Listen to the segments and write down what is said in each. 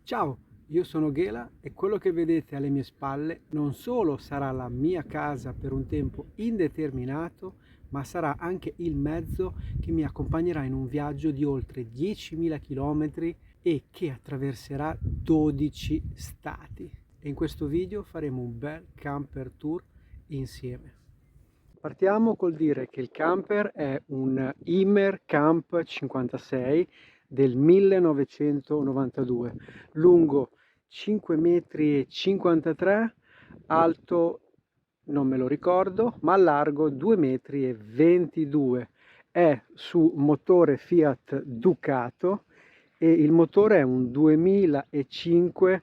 Ciao, io sono Ghela e quello che vedete alle mie spalle non solo sarà la mia casa per un tempo indeterminato, ma sarà anche il mezzo che mi accompagnerà in un viaggio di oltre 10.000 km e che attraverserà 12 stati. E in questo video faremo un bel camper tour insieme. Partiamo col dire che il camper è un Imer Camp 56 del 1992, lungo 5,53 m, alto non me lo ricordo, ma largo 2,22 m. È su motore Fiat Ducato e il motore è un 2005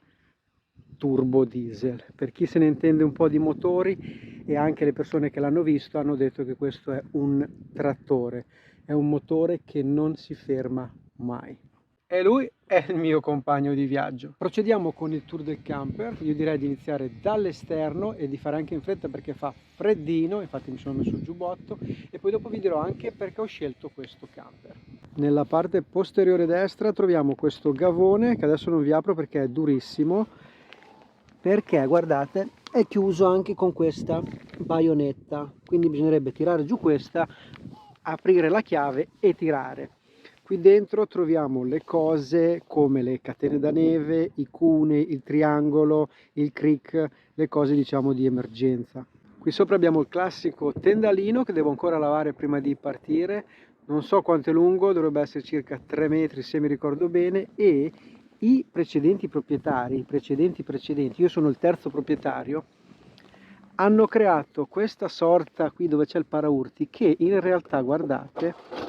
turbo diesel. Per chi se ne intende un po' di motori, e anche le persone che l'hanno visto hanno detto che questo è un trattore, è un motore che non si ferma mai. E lui è il mio compagno di viaggio. Procediamo con il tour del camper. Io direi di iniziare dall'esterno e di fare anche in fretta perché fa freddino, infatti mi sono messo il giubbotto, e poi dopo vi dirò anche perché ho scelto questo camper. Nella parte posteriore destra troviamo questo gavone che adesso non vi apro perché è durissimo, perché guardate è chiuso anche con questa baionetta, quindi bisognerebbe tirare giù questa, aprire la chiave e tirare. Qui dentro troviamo le cose come le catene da neve, i cunei, il triangolo, il crick, le cose diciamo di emergenza. Qui sopra abbiamo il classico tendalino che devo ancora lavare prima di partire, non so quanto è lungo, dovrebbe essere circa 3 metri se mi ricordo bene, e i precedenti proprietari, io sono il terzo proprietario, hanno creato questa sorta qui dove c'è il paraurti che in realtà, guardate,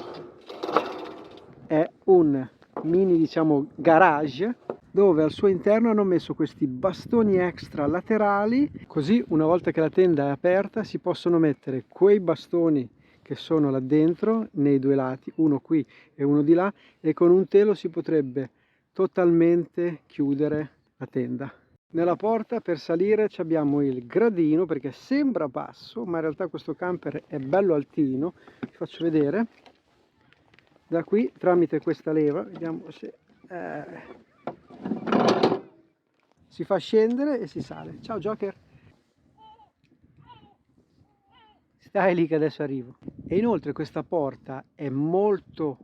è un mini diciamo garage dove al suo interno hanno messo questi bastoni extra laterali, così una volta che la tenda è aperta si possono mettere quei bastoni che sono là dentro nei due lati, uno qui e uno di là, e con un telo si potrebbe totalmente chiudere la tenda. Nella porta per salire abbiamo il gradino perché sembra basso, ma in realtà questo camper è bello altino. Vi faccio vedere da qui tramite questa leva, vediamo se si fa scendere e si sale. Ciao Joker, stai lì che adesso arrivo. E inoltre questa porta è molto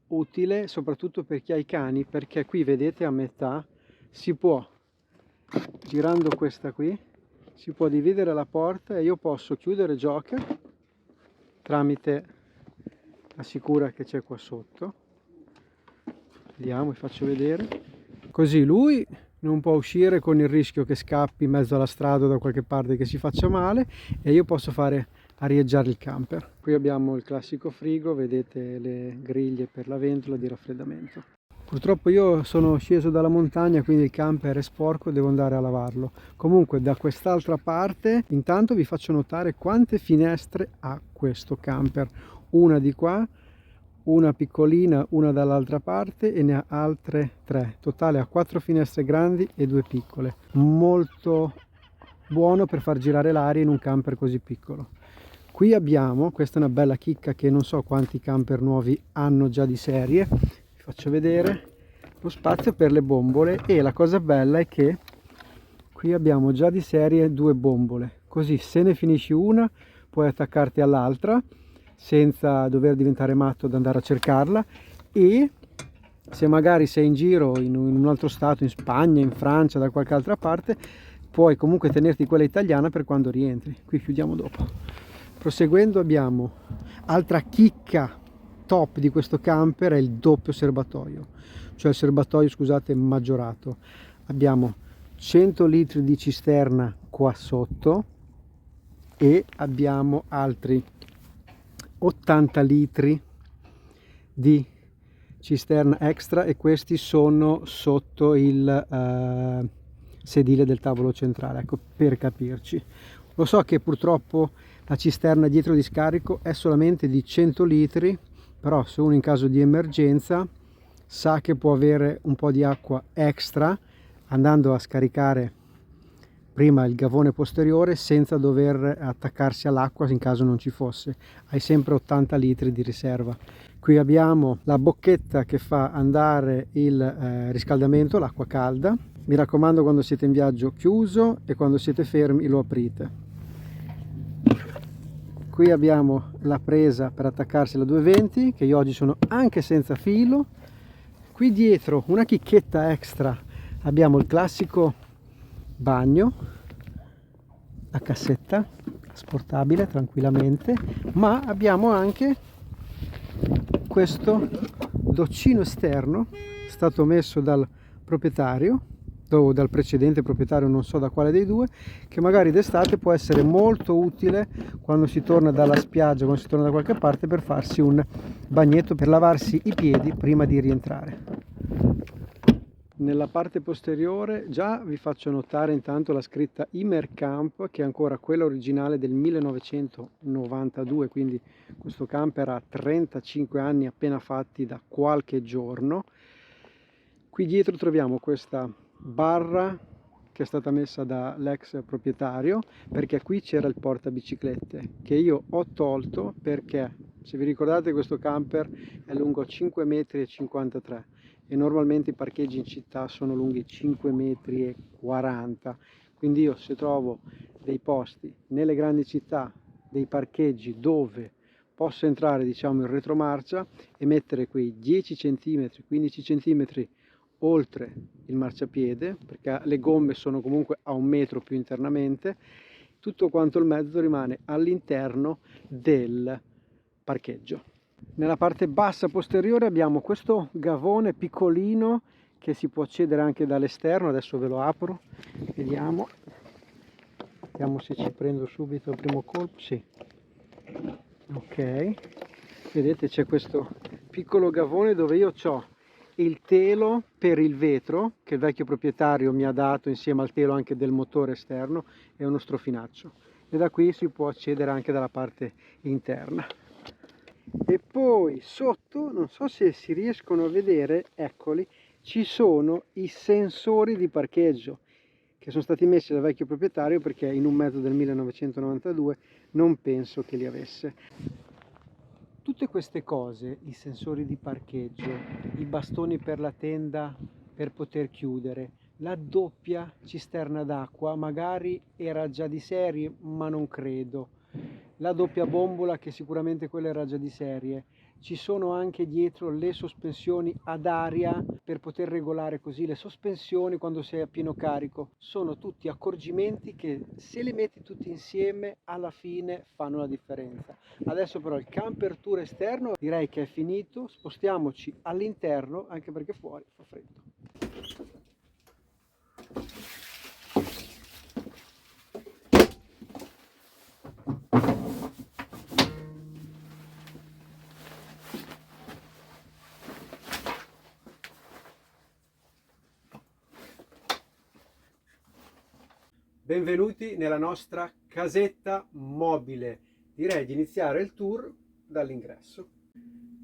utile soprattutto per chi ha i cani, perché qui vedete a metà si può, girando questa qui, si può dividere la porta e io posso chiudere Joker tramite la sicura che c'è qua sotto. Vediamo, vi faccio vedere. Così lui non può uscire con il rischio che scappi in mezzo alla strada o da qualche parte, che si faccia male, e io posso fare arieggiare il camper. Qui abbiamo il classico frigo, vedete le griglie per la ventola di raffreddamento. Purtroppo io sono sceso dalla montagna, quindi il camper è sporco, devo andare a lavarlo. Comunque da quest'altra parte intanto vi faccio notare quante finestre ha questo camper. Una di qua, una piccolina, una dall'altra parte, e ne ha altre 3. Totale ha 4 finestre grandi e 2 piccole. Molto buono per far girare l'aria in un camper così piccolo. Qui abbiamo, questa è una bella chicca che non so quanti camper nuovi hanno già di serie, vi faccio vedere, lo spazio per le bombole, e la cosa bella è che qui abbiamo già di serie 2 bombole, così se ne finisci una puoi attaccarti all'altra senza dover diventare matto ad andare a cercarla, e se magari sei in giro in un altro stato, in Spagna, in Francia, da qualche altra parte, puoi comunque tenerti quella italiana per quando rientri. Qui chiudiamo dopo. Proseguendo abbiamo altra chicca top di questo camper, è il doppio serbatoio, cioè il serbatoio, scusate, maggiorato. Abbiamo 100 litri di cisterna qua sotto e abbiamo altri 80 litri di cisterna extra, e questi sono sotto il sedile del tavolo centrale, ecco, per capirci. Lo so che purtroppo la cisterna dietro di scarico è solamente di 100 litri, però se uno in caso di emergenza sa che può avere un po' di acqua extra andando a scaricare prima il gavone posteriore senza dover attaccarsi all'acqua in caso non ci fosse. Hai sempre 80 litri di riserva. Qui abbiamo la bocchetta che fa andare il riscaldamento, l'acqua calda. Mi raccomando, quando siete in viaggio chiuso, e quando siete fermi lo aprite. Qui abbiamo la presa per attaccarsi alla 220, che io oggi sono anche senza filo. Qui dietro, una chicchetta extra, abbiamo il classico bagno, la cassetta sportabile tranquillamente, ma abbiamo anche questo doccino esterno, stato messo dal proprietario o dal precedente proprietario, non so da quale dei due, che magari d'estate può essere molto utile quando si torna dalla spiaggia, quando si torna da qualche parte, per farsi un bagnetto, per lavarsi i piedi prima di rientrare. Nella parte posteriore già vi faccio notare intanto la scritta Imercamp, che è ancora quella originale del 1992, quindi questo camper ha 35 anni appena fatti da qualche giorno. Qui dietro troviamo questa barra che è stata messa dall'ex proprietario, perché qui c'era il portabiciclette che io ho tolto, perché se vi ricordate questo camper è lungo 5,53 m e normalmente i parcheggi in città sono lunghi 5,40 m, quindi io, se trovo dei posti nelle grandi città, dei parcheggi dove posso entrare, diciamo, in retromarcia e mettere quei 10 cm, 15 cm oltre il marciapiede, perché le gomme sono comunque a 1 metro più internamente, tutto quanto il mezzo rimane all'interno del parcheggio. Nella parte bassa posteriore abbiamo questo gavone piccolino che si può accedere anche dall'esterno. Adesso ve lo apro, vediamo se ci prendo subito il primo colpo. Sì, ok, vedete, c'è questo piccolo gavone dove io ho il telo per il vetro che il vecchio proprietario mi ha dato, insieme al telo anche del motore esterno, e uno strofinaccio, e da qui si può accedere anche dalla parte interna. E poi sotto, non so se si riescono a vedere, eccoli, ci sono i sensori di parcheggio che sono stati messi dal vecchio proprietario, perché in un mezzo del 1992 non penso che li avesse. Tutte queste cose, i sensori di parcheggio, i bastoni per la tenda per poter chiudere, la doppia cisterna d'acqua, magari era già di serie, ma non credo, la doppia bombola, che sicuramente quella era già di serie. Ci sono anche dietro le sospensioni ad aria per poter regolare così le sospensioni quando sei a pieno carico. Sono tutti accorgimenti che, se li metti tutti insieme, alla fine fanno la differenza. Adesso però il camper tour esterno direi che è finito, spostiamoci all'interno, anche perché fuori fa freddo. Benvenuti nella nostra casetta mobile. Direi di iniziare il tour dall'ingresso.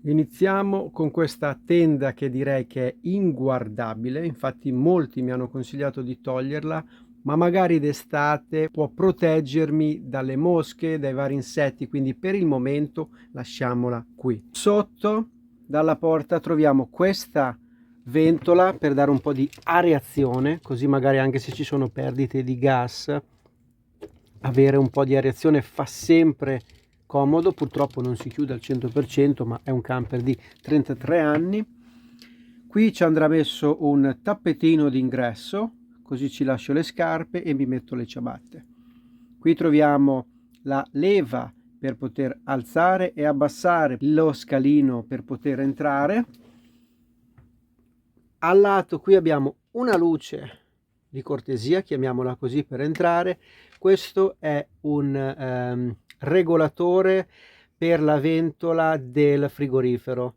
Iniziamo con questa tenda che direi che è inguardabile, infatti molti mi hanno consigliato di toglierla, ma magari d'estate può proteggermi dalle mosche, dai vari insetti, quindi per il momento lasciamola qui. Sotto, dalla porta, troviamo questa ventola per dare un po' di areazione, così magari anche se ci sono perdite di gas, avere un po' di areazione fa sempre comodo. Purtroppo non si chiude al 100%, ma è un camper di 33 anni. Qui ci andrà messo un tappetino d'ingresso, così ci lascio le scarpe e mi metto le ciabatte. Qui troviamo la leva per poter alzare e abbassare lo scalino per poter entrare. Al lato qui abbiamo una luce di cortesia, chiamiamola così, per entrare. Questo è un regolatore per la ventola del frigorifero.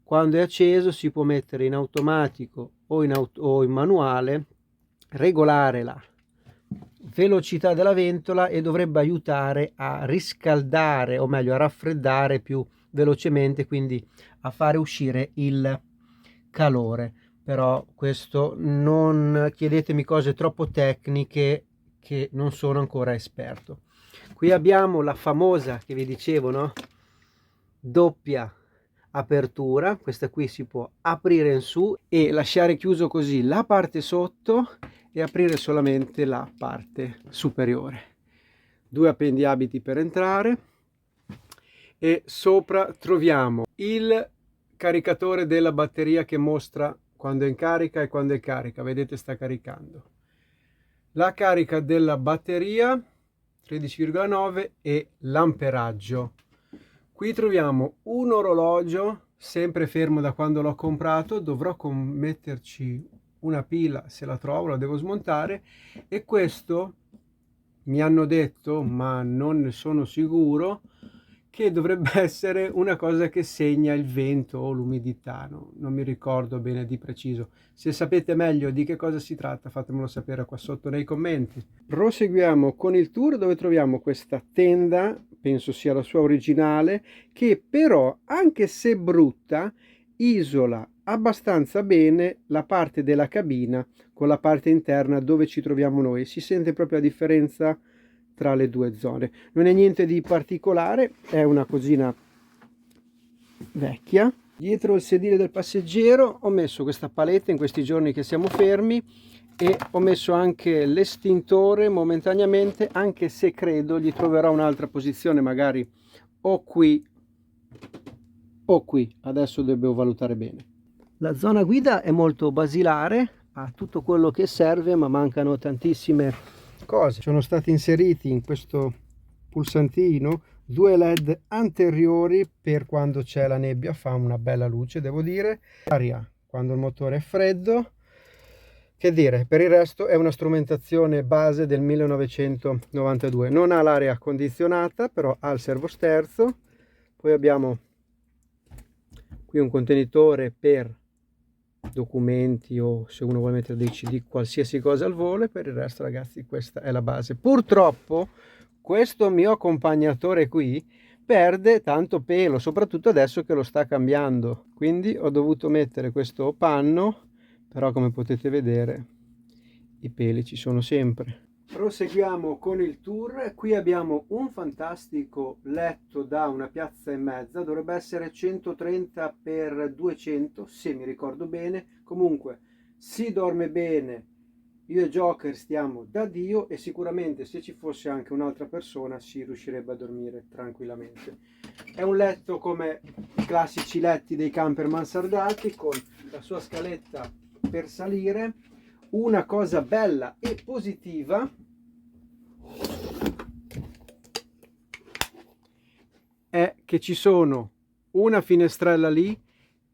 Quando è acceso si può mettere in automatico o in manuale, regolare la velocità della ventola e dovrebbe aiutare a riscaldare, o meglio a raffreddare più velocemente, quindi a fare uscire il calore. Però questo, non chiedetemi cose troppo tecniche che non sono ancora esperto. Qui abbiamo la famosa, che vi dicevo, no? Doppia apertura, questa qui si può aprire in su e lasciare chiuso così la parte sotto e aprire solamente la parte superiore. Due appendiabiti per entrare e sopra troviamo il caricatore della batteria che mostra quando è in carica e quando è carica. Vedete, sta caricando. La carica della batteria 13,9 e l'amperaggio. Qui troviamo un orologio sempre fermo da quando l'ho comprato, dovrò metterci una pila se la trovo, la devo smontare, e questo mi hanno detto, ma non ne sono sicuro, che dovrebbe essere una cosa che segna il vento o l'umidità, no? Non mi ricordo bene di preciso. Se sapete meglio di che cosa si tratta, fatemelo sapere qua sotto nei commenti. Proseguiamo con il tour, dove troviamo questa tenda, penso sia la sua originale, che però, anche se brutta, isola abbastanza bene la parte della cabina con la parte interna dove ci troviamo noi. Si sente proprio la differenza tra le due zone. Non è niente di particolare, è una cosina vecchia. Dietro il sedile del passeggero ho messo questa paletta in questi giorni che siamo fermi e ho messo anche l'estintore momentaneamente, anche se credo gli troverò un'altra posizione, magari o qui o qui. Adesso devo valutare bene. La zona guida è molto basilare, ha tutto quello che serve, ma mancano tantissime cose. Sono stati inseriti in questo pulsantino due LED anteriori per quando c'è la nebbia, fa una bella luce, devo dire. Aria quando il motore è freddo. Che dire, per il resto è una strumentazione base del 1992. Non ha l'aria condizionata, però ha il servosterzo. Poi abbiamo qui un contenitore per documenti o se uno vuole mettere dei CD, qualsiasi cosa al volo. E per il resto, ragazzi, questa è la base. Purtroppo questo mio accompagnatore qui perde tanto pelo, soprattutto adesso che lo sta cambiando, quindi ho dovuto mettere questo panno, però come potete vedere i peli ci sono sempre. Proseguiamo con il tour. Qui abbiamo un fantastico letto da 1,5 piazza, dovrebbe essere 130 x 200 se mi ricordo bene. Comunque si dorme bene, io e Joker stiamo da Dio e sicuramente se ci fosse anche un'altra persona si riuscirebbe a dormire tranquillamente. È un letto come i classici letti dei camper mansardati con la sua scaletta per salire. Una cosa bella e positiva è che ci sono una finestrella lì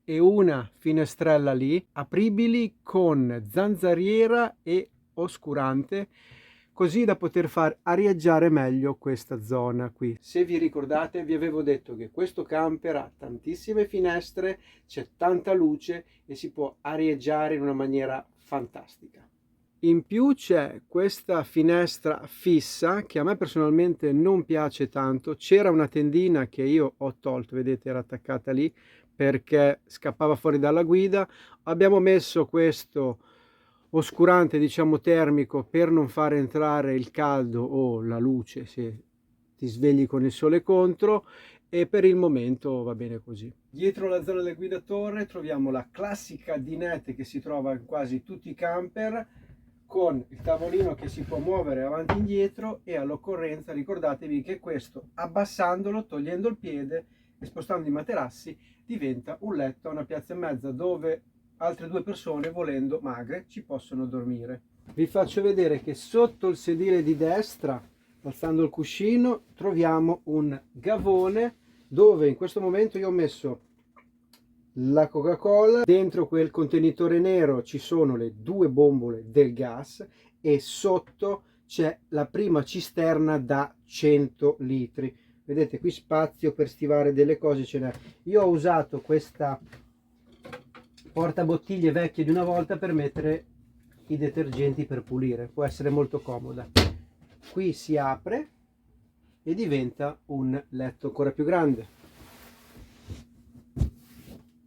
e una finestrella lì, apribili con zanzariera e oscurante, così da poter far arieggiare meglio questa zona qui. Se vi ricordate, vi avevo detto che questo camper ha tantissime finestre, c'è tanta luce e si può arieggiare in una maniera fantastica. In più c'è questa finestra fissa che a me personalmente non piace tanto. C'era una tendina che io ho tolto, vedete, era attaccata lì perché scappava fuori dalla guida. Abbiamo messo questo oscurante, diciamo, termico per non far entrare il caldo o la luce se ti svegli con il sole contro, e per il momento va bene così. Dietro la zona del guidatore troviamo la classica dinette che si trova in quasi tutti i camper, con il tavolino che si può muovere avanti e indietro, e all'occorrenza ricordatevi che questo, abbassandolo, togliendo il piede e spostando i materassi, diventa un letto a 1,5 piazza dove altre due persone, volendo magre, ci possono dormire. Vi faccio vedere che sotto il sedile di destra, alzando il cuscino, troviamo un gavone dove in questo momento io ho messo la Coca-Cola. Dentro quel contenitore nero ci sono le due bombole del gas e sotto c'è la prima cisterna da 100 litri. Vedete, qui spazio per stivare delle cose ce n'è. Io ho usato questa portabottiglie vecchie di una volta per mettere i detergenti per pulire, può essere molto comoda. Qui si apre e diventa un letto ancora più grande.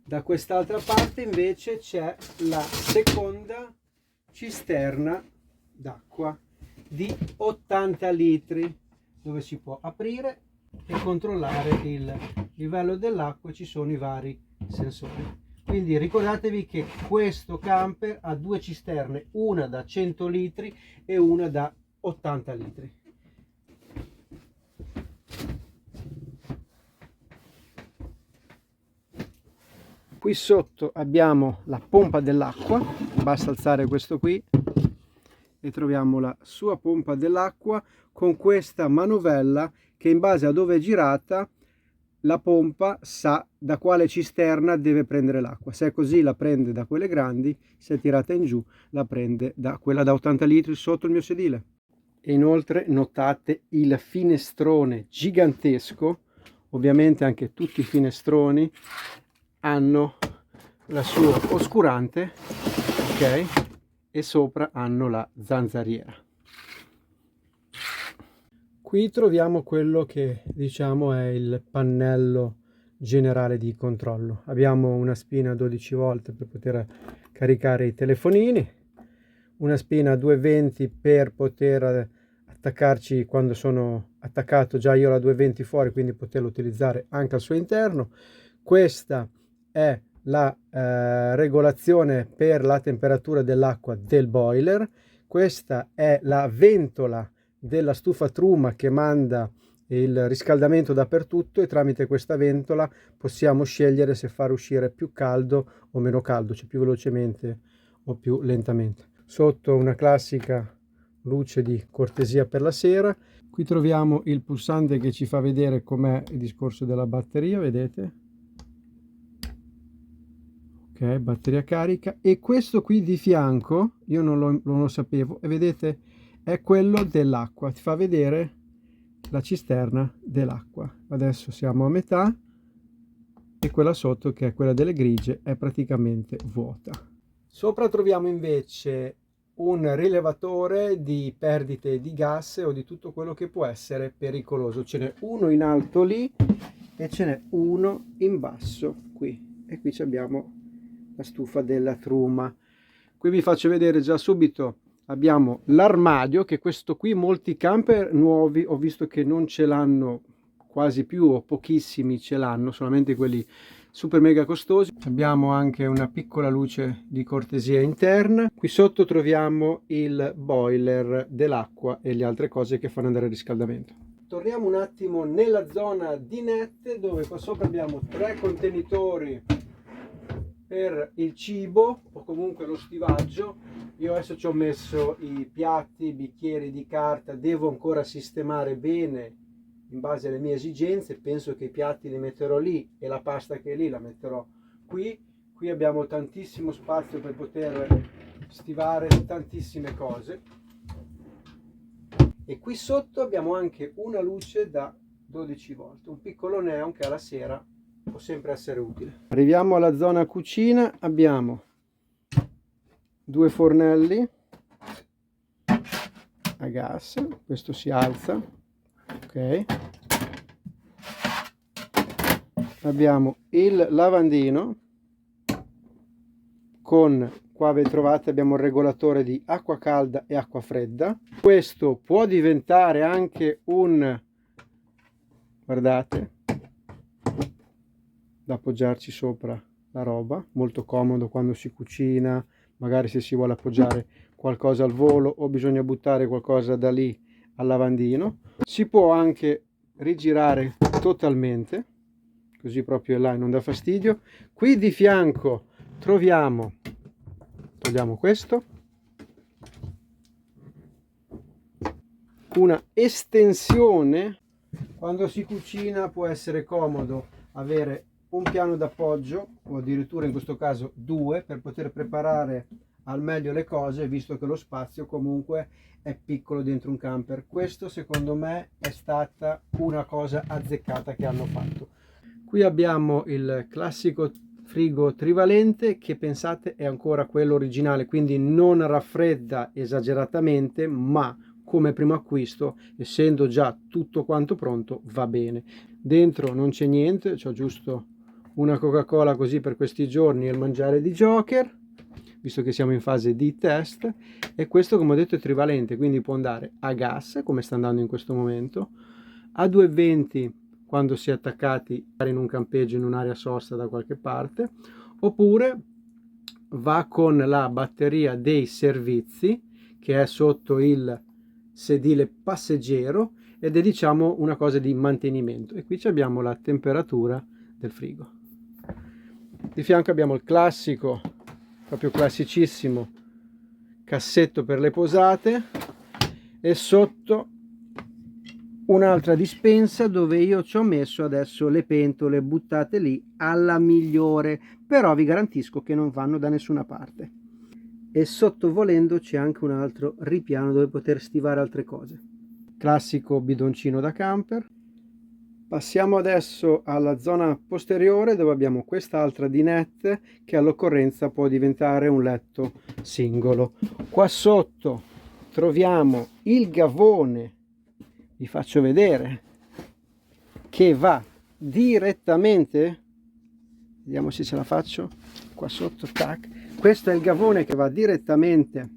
Da quest'altra parte invece c'è la seconda cisterna d'acqua di 80 litri dove si può aprire e controllare il livello dell'acqua ci sono i vari sensori. Quindi ricordatevi che questo camper ha due cisterne, una da 100 litri e una da 80 litri. Qui sotto abbiamo la pompa dell'acqua, basta alzare questo qui e troviamo la sua pompa dell'acqua con questa manovella che in base a dove è girata la pompa sa da quale cisterna deve prendere l'acqua. Se è così la prende da quelle grandi, se è tirata in giù la prende da quella da 80 litri sotto il mio sedile. E inoltre notate il finestrone gigantesco, ovviamente anche tutti i finestroni hanno la sua oscurante, ok, e sopra hanno la zanzariera. Qui troviamo quello che diciamo è il pannello generale di controllo. Abbiamo una spina 12 volt per poter caricare i telefonini, una spina 220 per poter attaccarci quando sono attaccato già io la 220 fuori, quindi poterlo utilizzare anche al suo interno. Questa è la regolazione per la temperatura dell'acqua del boiler. Questa è la ventola della stufa truma che manda il riscaldamento dappertutto, e tramite questa ventola possiamo scegliere se far uscire più caldo o meno caldo, cioè più velocemente o più lentamente. Sotto una classica luce di cortesia per la sera. Qui troviamo il pulsante che ci fa vedere com'è il discorso della batteria, vedete? Ok, batteria carica. E questo qui di fianco, io non lo sapevo, e vedete, è quello dell'acqua, ti fa vedere la cisterna dell'acqua. Adesso siamo a metà e quella sotto, che è quella delle grigie, è praticamente vuota. Sopra troviamo invece un rilevatore di perdite di gas o di tutto quello che può essere pericoloso. Ce n'è uno in alto lì e ce n'è uno in basso qui, e qui abbiamo la stufa della truma. Qui vi faccio vedere già subito, abbiamo l'armadio, che questo qui molti camper nuovi ho visto che non ce l'hanno quasi più, o pochissimi ce l'hanno, solamente quelli super mega costosi. Abbiamo anche una piccola luce di cortesia interna. Qui sotto troviamo il boiler dell'acqua e le altre cose che fanno andare il riscaldamento. Torniamo un attimo nella zona dinette, dove qua sopra abbiamo 3 contenitori per il cibo o comunque lo stivaggio. Io adesso ci ho messo i piatti, i bicchieri di carta, devo ancora sistemare bene in base alle mie esigenze. Penso che i piatti li metterò lì e la pasta che è lì la metterò qui. Qui abbiamo tantissimo spazio per poter stivare tantissime cose, e qui sotto abbiamo anche una luce da 12 volt, un piccolo neon che alla sera può sempre essere utile. Arriviamo alla zona cucina, abbiamo 2 fornelli a gas, questo si alza, ok. Abbiamo il lavandino con, qua vi trovate, abbiamo il regolatore di acqua calda e acqua fredda. Questo può diventare anche un, guardate, da appoggiarci sopra la roba, molto comodo quando si cucina, magari se si vuole appoggiare qualcosa al volo o bisogna buttare qualcosa da lì al lavandino. Si può anche rigirare totalmente, così proprio là non dà fastidio. Qui di fianco troviamo, togliamo questo, una estensione. Quando si cucina può essere comodo avere un piano d'appoggio, o addirittura in questo caso 2, per poter preparare al meglio le cose, visto che lo spazio comunque è piccolo dentro un camper. Questo secondo me è stata una cosa azzeccata che hanno fatto. Qui abbiamo il classico frigo trivalente, che pensate è ancora quello originale, quindi non raffredda esageratamente, ma come primo acquisto, essendo già tutto quanto pronto, va bene. Dentro non c'è niente, c'ho giusto una Coca-Cola così per questi giorni e il mangiare di Joker, visto che siamo in fase di test. E questo, come ho detto, è trivalente, quindi può andare a gas come sta andando in questo momento, a 220 quando si è attaccati in un campeggio, in un'area sosta da qualche parte, oppure va con la batteria dei servizi che è sotto il sedile passeggero ed è diciamo una cosa di mantenimento. E qui abbiamo la temperatura del frigo. Di fianco abbiamo il classico, proprio classicissimo cassetto per le posate e sotto un'altra dispensa dove io ci ho messo adesso le pentole buttate lì alla migliore, però vi garantisco che non vanno da nessuna parte. E sotto volendo c'è anche un altro ripiano dove poter stivare altre cose. Classico bidoncino da camper. Passiamo adesso alla zona posteriore dove abbiamo quest'altra dinette che all'occorrenza può diventare un letto singolo. Qua sotto troviamo il gavone, vi faccio vedere, che va direttamente, vediamo se ce la faccio, qua sotto, tac. Questo è il gavone che va direttamente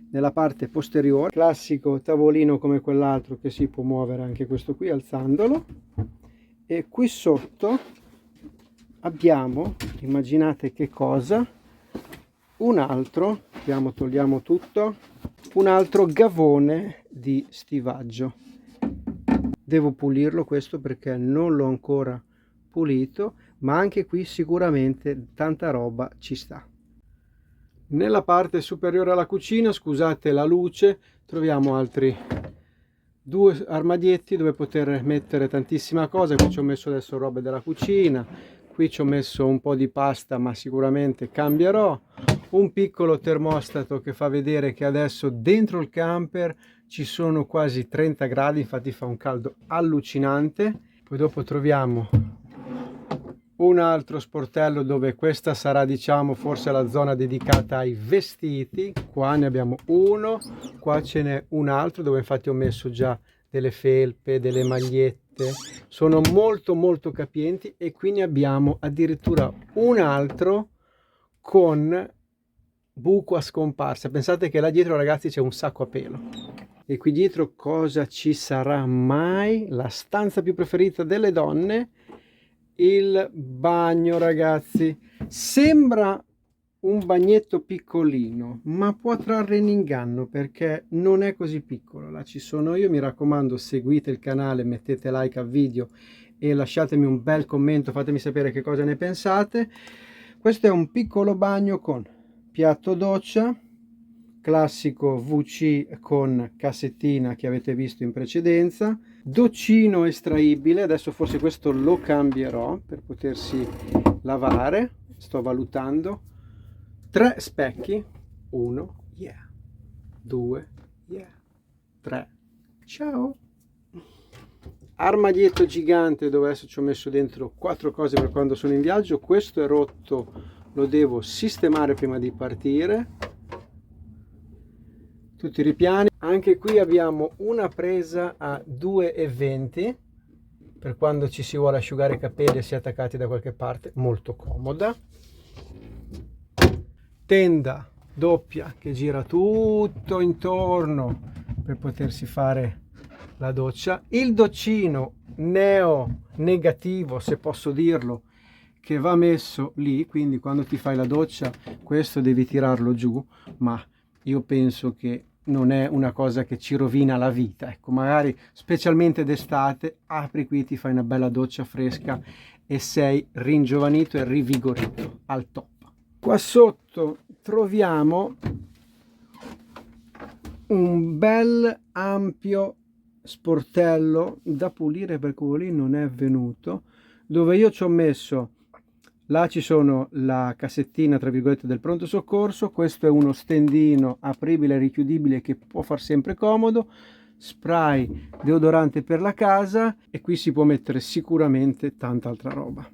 nella parte posteriore, classico tavolino come quell'altro che si può muovere anche questo qui alzandolo. E qui sotto abbiamo, immaginate che cosa, un altro, togliamo tutto, un altro gavone di stivaggio. Devo pulirlo questo perché non l'ho ancora pulito, ma anche qui sicuramente tanta roba ci sta. Nella parte superiore alla cucina, scusate la luce, troviamo altri due armadietti dove poter mettere tantissima cosa. Qui ci ho messo adesso robe della cucina, qui ci ho messo un po' di pasta ma sicuramente cambierò, un piccolo termostato che fa vedere che adesso dentro il camper ci sono quasi 30 gradi, infatti fa un caldo allucinante. Poi dopo troviamo un altro sportello dove questa sarà diciamo forse la zona dedicata ai vestiti. Qua ne abbiamo uno, qua ce n'è un altro dove infatti ho messo già delle felpe, delle magliette, sono molto capienti. E qui ne abbiamo addirittura un altro con buco a scomparsa. Pensate che là dietro ragazzi c'è un sacco a pelo. E qui dietro cosa ci sarà mai? La stanza più preferita delle donne, il bagno ragazzi. Sembra un bagnetto piccolino ma può trarre in inganno perché non è così piccolo. Là ci sono io, mi raccomando seguite il canale, mettete like al video e lasciatemi un bel commento, fatemi sapere che cosa ne pensate. Questo è un piccolo bagno con piatto doccia, classico WC con cassettina che avete visto in precedenza, doccino estraibile, adesso forse questo lo cambierò per potersi lavare, sto valutando, 3 specchi, 1, yeah, 2, yeah, 3, ciao, armadietto gigante dove adesso ci ho messo dentro 4 cose per quando sono in viaggio. Questo è rotto, lo devo sistemare prima di partire. Tutti i ripiani. Anche qui abbiamo una presa a 2,20 per quando ci si vuole asciugare i capelli e si è attaccati da qualche parte, molto comoda. Tenda doppia che gira tutto intorno per potersi fare la doccia. Il doccino neo negativo, se posso dirlo, che va messo lì, quindi quando ti fai la doccia questo devi tirarlo giù, ma io penso che non è una cosa che ci rovina la vita, ecco, magari specialmente d'estate apri qui, ti fai una bella doccia fresca e sei ringiovanito e rivigorito al top. Qua sotto troviamo un bel ampio sportello da pulire perché quello lì non è venuto, dove io ci ho messo, là ci sono la cassettina tra virgolette del pronto soccorso, questo è uno stendino apribile e richiudibile che può far sempre comodo, spray deodorante per la casa e qui si può mettere sicuramente tanta altra roba.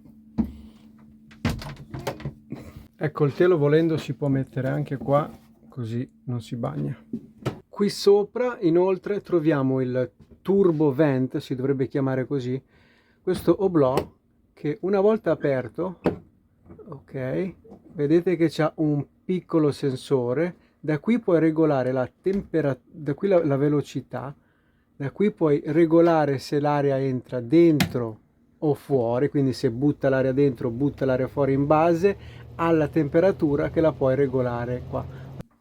Ecco, il telo volendo si può mettere anche qua, così non si bagna. Qui sopra inoltre troviamo il turbo vent, si dovrebbe chiamare così, questo oblò che una volta aperto, ok, vedete che c'ha un piccolo sensore, da qui puoi regolare la temperatura, da qui la velocità, da qui puoi regolare se l'aria entra dentro o fuori, quindi se butta l'aria dentro butta l'aria fuori in base alla temperatura che la puoi regolare qua.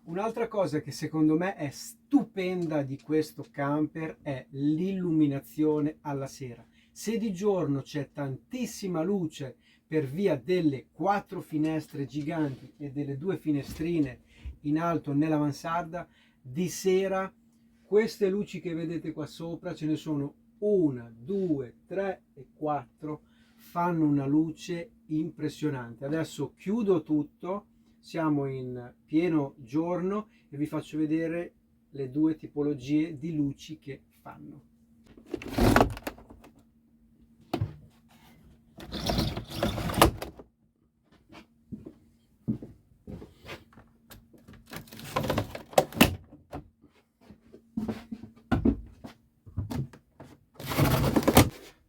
Un'altra cosa che secondo me è stupenda di questo camper è l'illuminazione alla sera. Se di giorno c'è tantissima luce per via delle 4 finestre giganti e delle 2 finestrine in alto nella mansarda, di sera queste luci che vedete qua sopra, ce ne sono 1, 2, 3 e 4, fanno una luce impressionante. Adesso chiudo tutto, siamo in pieno giorno e vi faccio vedere le 2 tipologie di luci che fanno.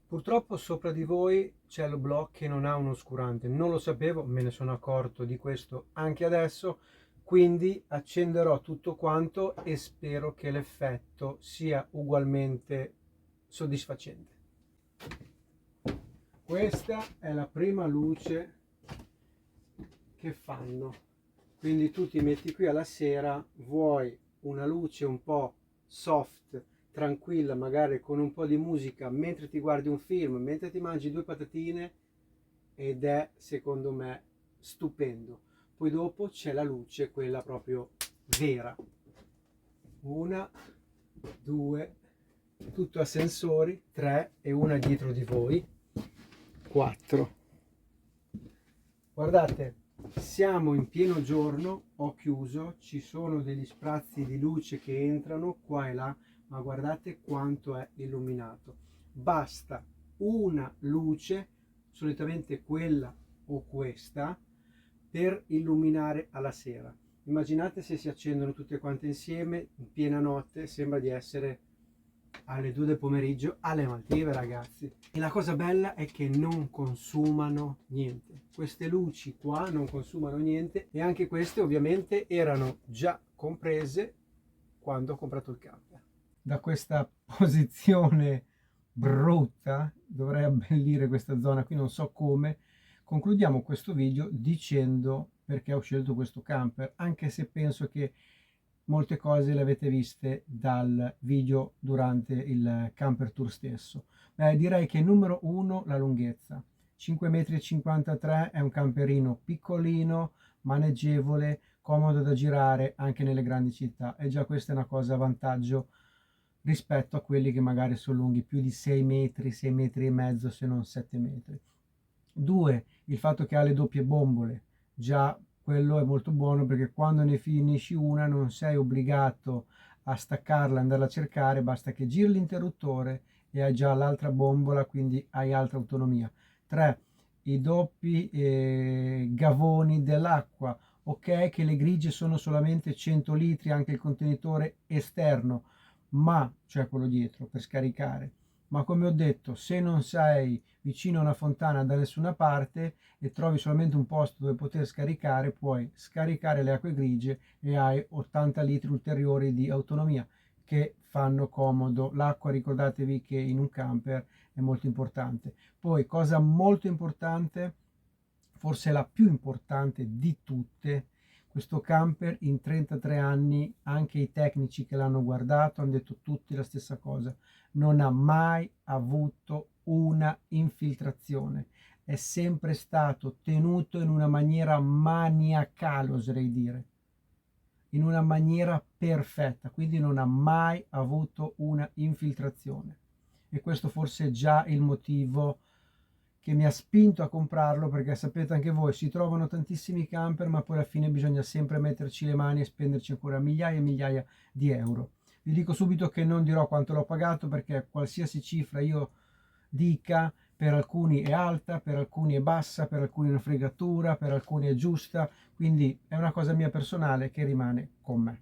Purtroppo sopra di voi c'è il block che non ha un oscurante, non lo sapevo, me ne sono accorto di questo anche adesso, quindi accenderò tutto quanto e spero che l'effetto sia ugualmente soddisfacente. Questa è la prima luce che fanno, quindi tu ti metti qui alla sera, vuoi una luce un po' soft, tranquilla, magari con un po' di musica mentre ti guardi un film, mentre ti mangi 2 patatine, ed è secondo me stupendo. Poi dopo c'è la luce, quella proprio vera. 1, 2, tutto a sensori, 3 e una dietro di voi, 4. Guardate, siamo in pieno giorno, ho chiuso, ci sono degli sprazzi di luce che entrano qua e là, ma guardate quanto è illuminato. Basta una luce, solitamente quella o questa, per illuminare alla sera. Immaginate se si accendono tutte quante insieme in piena notte, sembra di essere alle 2 del pomeriggio alle Maldive, ragazzi. E la cosa bella è che non consumano niente. Queste luci qua non consumano niente e anche queste ovviamente erano già comprese quando ho comprato il camper. Da questa posizione brutta, dovrei abbellire questa zona qui, non so come, concludiamo questo video dicendo perché ho scelto questo camper, anche se penso che molte cose le avete viste dal video durante il camper tour stesso. Beh, direi che numero 1 la lunghezza, 5,53 m, è un camperino piccolino, maneggevole, comodo da girare anche nelle grandi città, e già questa è una cosa a vantaggio rispetto a quelli che magari sono lunghi più di 6 metri, 6 metri e mezzo, se non 7 metri. 2, il fatto che ha le doppie bombole, già quello è molto buono, perché quando ne finisci una non sei obbligato a staccarla e andarla a cercare, basta che giri l'interruttore e hai già l'altra bombola, quindi hai altra autonomia. 3, i doppi gavoni dell'acqua, ok che le grigie sono solamente 100 litri anche il contenitore esterno, ma cioè quello dietro per scaricare, ma come ho detto, se non sei vicino a una fontana da nessuna parte e trovi solamente un posto dove poter scaricare, puoi scaricare le acque grigie e hai 80 litri ulteriori di autonomia che fanno comodo. L'acqua, ricordatevi che in un camper è molto importante. Poi, cosa molto importante, forse la più importante di tutte, questo camper in 33 anni, anche i tecnici che l'hanno guardato hanno detto tutti la stessa cosa: non ha mai avuto una infiltrazione, è sempre stato tenuto in una maniera maniacale, oserei dire, in una maniera perfetta, quindi non ha mai avuto una infiltrazione, e questo forse è già il motivo che mi ha spinto a comprarlo, perché sapete anche voi, si trovano tantissimi camper ma poi alla fine bisogna sempre metterci le mani e spenderci ancora migliaia e migliaia di euro. Vi dico subito che non dirò quanto l'ho pagato, perché qualsiasi cifra io dica, per alcuni è alta, per alcuni è bassa, per alcuni è una fregatura, per alcuni è giusta, quindi è una cosa mia personale che rimane con me.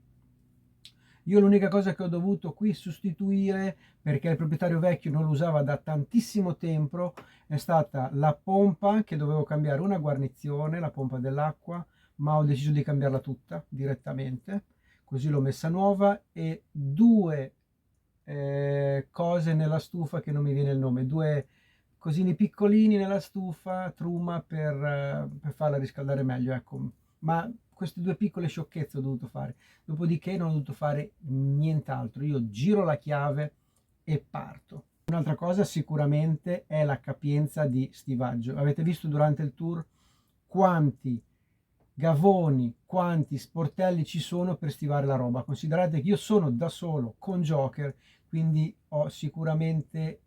Io l'unica cosa che ho dovuto qui sostituire, perché il proprietario vecchio non lo usava da tantissimo tempo, è stata la pompa, che dovevo cambiare una guarnizione, la pompa dell'acqua, ma ho deciso di cambiarla tutta direttamente, così l'ho messa nuova, e 2 cose nella stufa che non mi viene il nome, 2 cosini piccolini nella stufa, truma per farla riscaldare meglio, ecco. Ma queste due piccole sciocchezze ho dovuto fare, dopodiché non ho dovuto fare nient'altro. Io giro la chiave e parto. Un'altra cosa sicuramente è la capienza di stivaggio. Avete visto durante il tour quanti gavoni, quanti sportelli ci sono per stivare la roba. Considerate che io sono da solo con Joker, quindi ho sicuramente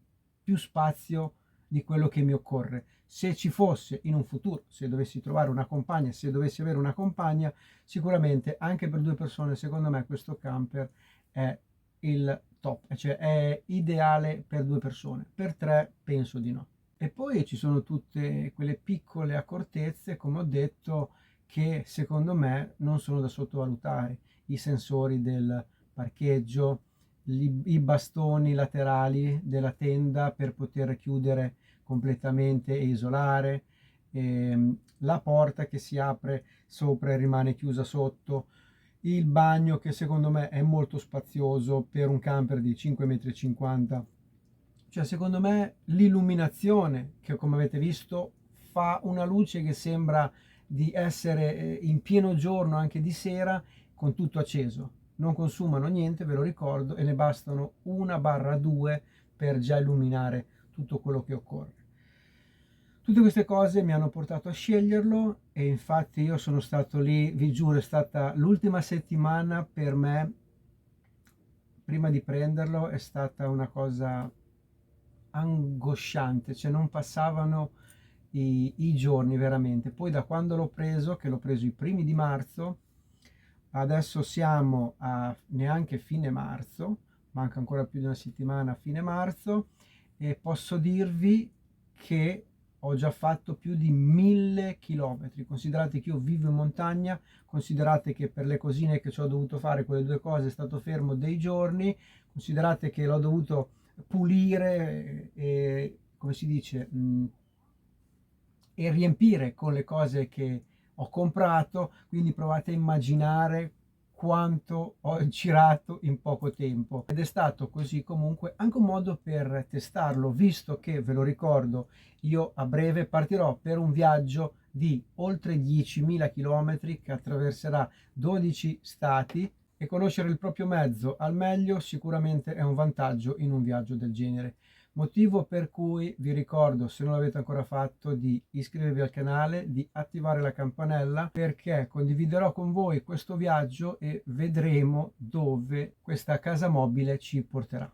più spazio di quello che mi occorre. Se ci fosse in un futuro, se dovessi trovare una compagna, se dovessi avere una compagna, sicuramente anche per due persone, secondo me questo camper è il top, cioè è ideale per due persone. Per tre penso di no. E poi ci sono tutte quelle piccole accortezze, come ho detto, che secondo me non sono da sottovalutare. I sensori del parcheggio, i bastoni laterali della tenda per poter chiudere completamente e isolare, la porta che si apre sopra e rimane chiusa sotto, il bagno che secondo me è molto spazioso per un camper di 5,50 m. Cioè, secondo me l'illuminazione, che come avete visto fa una luce che sembra di essere in pieno giorno, anche di sera, con tutto acceso. Non consumano niente, ve lo ricordo, e ne bastano 1-2 per già illuminare tutto quello che occorre. Tutte queste cose mi hanno portato a sceglierlo e infatti io sono stato lì, vi giuro, è stata l'ultima settimana per me, prima di prenderlo, è stata una cosa angosciante, cioè non passavano i giorni veramente. Poi da quando l'ho preso, che l'ho preso i primi di marzo, adesso siamo a neanche fine marzo, manca ancora più di una settimana a fine marzo, e posso dirvi che ho già fatto più di 1000 chilometri. Considerate che io vivo in montagna, considerate che per le cosine che ci ho dovuto fare, quelle due cose, è stato fermo dei giorni, considerate che l'ho dovuto pulire e, come si dice, e riempire con le cose che ho comprato, quindi provate a immaginare quanto ho girato in poco tempo, ed è stato così comunque anche un modo per testarlo, visto che, ve lo ricordo, io a breve partirò per un viaggio di oltre 10.000 km che attraverserà 12 stati, e conoscere il proprio mezzo al meglio sicuramente è un vantaggio in un viaggio del genere. Motivo per cui vi ricordo, se non l'avete ancora fatto, di iscrivervi al canale, di attivare la campanella, perché condividerò con voi questo viaggio e vedremo dove questa casa mobile ci porterà.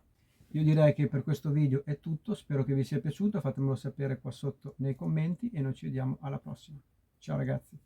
Io direi che per questo video è tutto, spero che vi sia piaciuto, fatemelo sapere qua sotto nei commenti e noi ci vediamo alla prossima. Ciao ragazzi!